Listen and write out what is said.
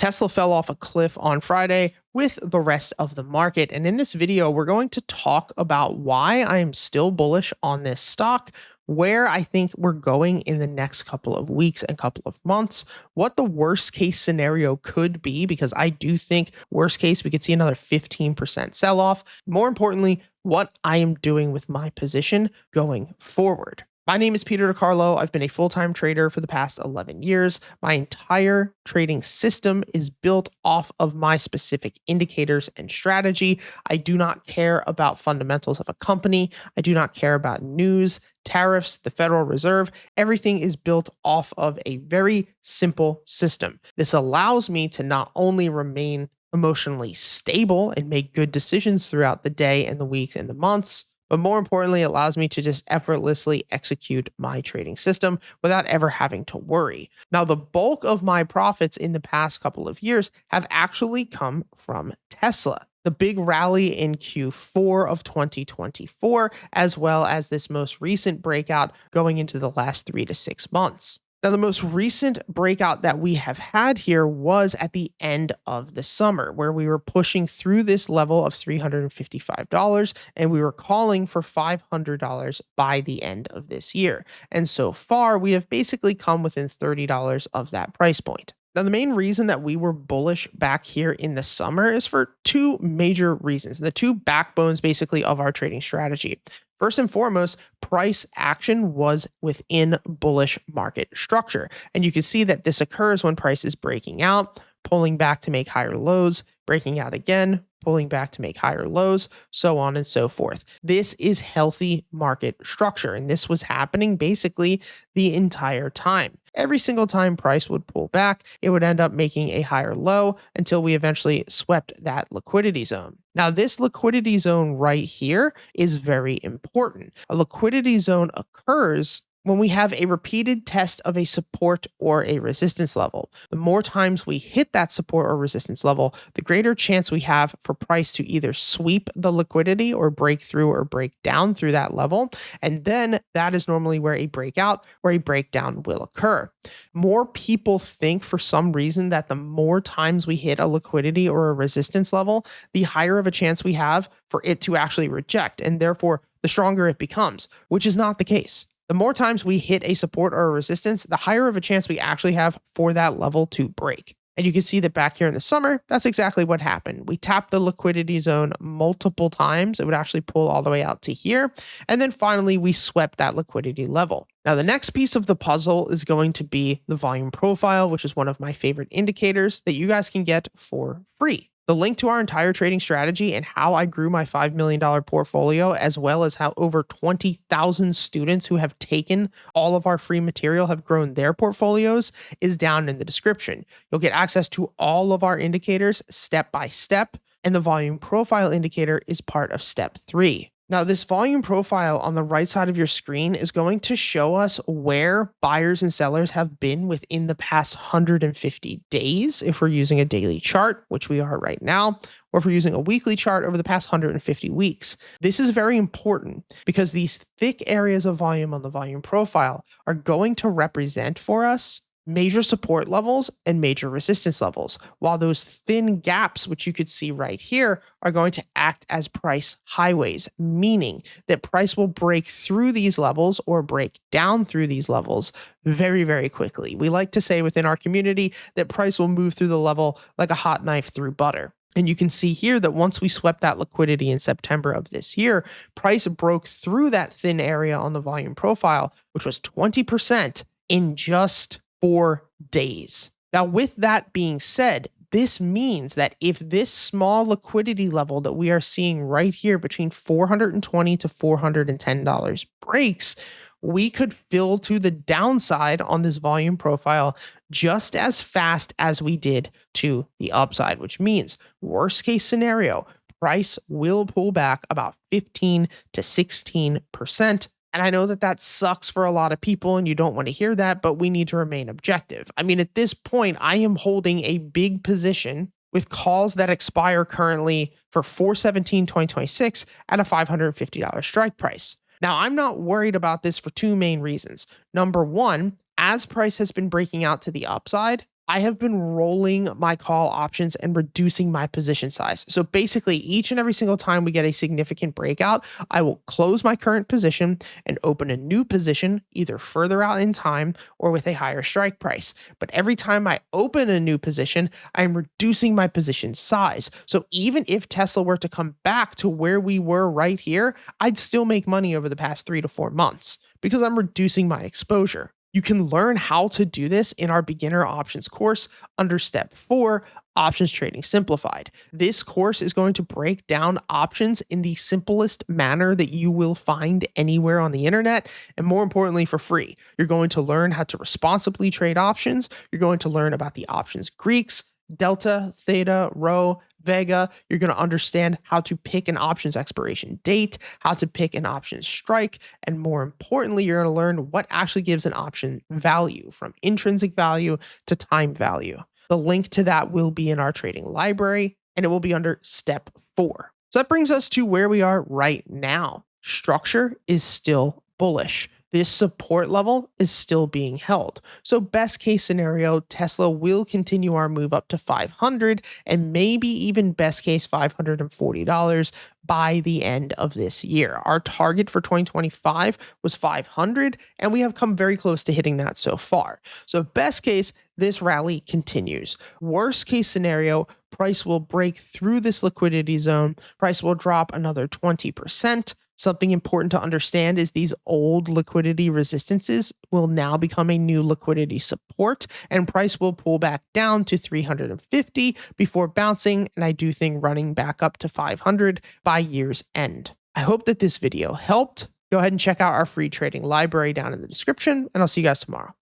Tesla fell off a cliff on Friday with the rest of the market. And in this video, we're going to talk about why I am still bullish on this stock, where I think we're going in the next couple of weeks and couple of months, what the worst case scenario could be, because I do think worst case, we could see another 15% sell off. More importantly, what I am doing with my position going forward. My name is Peter DiCarlo. I've been a full-time trader for the past 11 years. My entire trading system is built off of my specific indicators and strategy. I do not care about fundamentals of a company. I do not care about news, tariffs, the Federal Reserve. Everything is built off of a very simple system. This allows me to not only remain emotionally stable and make good decisions throughout the day and the weeks and the months, but more importantly, it allows me to just effortlessly execute my trading system without ever having to worry. Now, the bulk of my profits in the past couple of years have actually come from Tesla. The big rally in Q4 of 2024, as well as this most recent breakout going into the last 3 to 6 months. Now, the most recent breakout that we have had here was at the end of the summer, where we were pushing through this level of $355, and we were calling for $500 by the end of this year. And so far, we have basically come within $30 of that price point. Now, the main reason that we were bullish back here in the summer is for two major reasons, the two backbones basically of our trading strategy. First and foremost, price action was within bullish market structure. And you can see that this occurs when price is breaking out, pulling back to make higher lows, breaking out again, pulling back to make higher lows, so on and so forth. This is healthy market structure, and this was happening basically the entire time. Every single time price would pull back, it would end up making a higher low until we eventually swept that liquidity zone. Now, this liquidity zone right here is very important. A liquidity zone occurs when we have a repeated test of a support or a resistance level. The more times we hit that support or resistance level, the greater chance we have for price to either sweep the liquidity or break through or break down through that level. And then that is normally where a breakout or a breakdown will occur. More people think for some reason that the more times we hit a liquidity or a resistance level, the higher of a chance we have for it to actually reject, and therefore the stronger it becomes, which is not the case. The more times we hit a support or a resistance, the higher of a chance we actually have for that level to break. And you can see that back here in the summer, that's exactly what happened. We tapped the liquidity zone multiple times. It would actually pull all the way out to here. And then finally, we swept that liquidity level. Now, the next piece of the puzzle is going to be the volume profile, which is one of my favorite indicators that you guys can get for free. The link to our entire trading strategy and how I grew my $5 million portfolio, as well as how over 20,000 students who have taken all of our free material have grown their portfolios, is down in the description. You'll get access to all of our indicators step by step, and the volume profile indicator is part of step 3. Now, this volume profile on the right side of your screen is going to show us where buyers and sellers have been within the past 150 days, if we're using a daily chart, which we are right now, or if we're using a weekly chart over the past 150 weeks. This is very important because these thick areas of volume on the volume profile are going to represent for us major support levels and major resistance levels, while those thin gaps, which you could see right here, are going to act as price highways, meaning that price will break through these levels or break down through these levels very, very quickly. We like to say within our community that price will move through the level like a hot knife through butter. And you can see here that once we swept that liquidity in September of this year, price broke through that thin area on the volume profile, which was 20% in just 4 days. Now, with that being said, this means that if this small liquidity level that we are seeing right here between $420 to $410 breaks, we could fill to the downside on this volume profile just as fast as we did to the upside, which means worst case scenario, price will pull back about 15 to 16%. And I know that that sucks for a lot of people and you don't want to hear that, but we need to remain objective. I mean, at this point, I am holding a big position with calls that expire currently for 4/17/2026 at a $550 strike price. Now, I'm not worried about this for two main reasons. Number one, as price has been breaking out to the upside, I have been rolling my call options and reducing my position size. So basically, each and every single time we get a significant breakout, I will close my current position and open a new position, either further out in time or with a higher strike price. But every time I open a new position, I'm reducing my position size. So even if Tesla were to come back to where we were right here, I'd still make money over the past 3 to 4 months because I'm reducing my exposure. You can learn how to do this in our beginner options course under step 4, options trading simplified. This course is going to break down options in the simplest manner that you will find anywhere on the internet, and more importantly, for free. You're going to learn how to responsibly trade options. You're going to learn about the options Greeks, delta, theta, rho, vega. You're going to understand how to pick an options expiration date, how to pick an options strike, and more importantly, you're going to learn what actually gives an option value, from intrinsic value to time value. The link to that will be in our trading library, and it will be under step 4. So that brings us to where we are right now. Structure is still bullish. This support level is still being held. So best case scenario, Tesla will continue our move up to 500 and maybe even best case $540 by the end of this year. Our target for 2025 was 500 and we have come very close to hitting that so far. So best case, this rally continues. Worst case scenario, price will break through this liquidity zone. Price will drop another 20%. Something important to understand is these old liquidity resistances will now become a new liquidity support, and price will pull back down to 350 before bouncing, and I do think running back up to 500 by year's end. I hope that this video helped. Go ahead and check out our free trading library down in the description, and I'll see you guys tomorrow.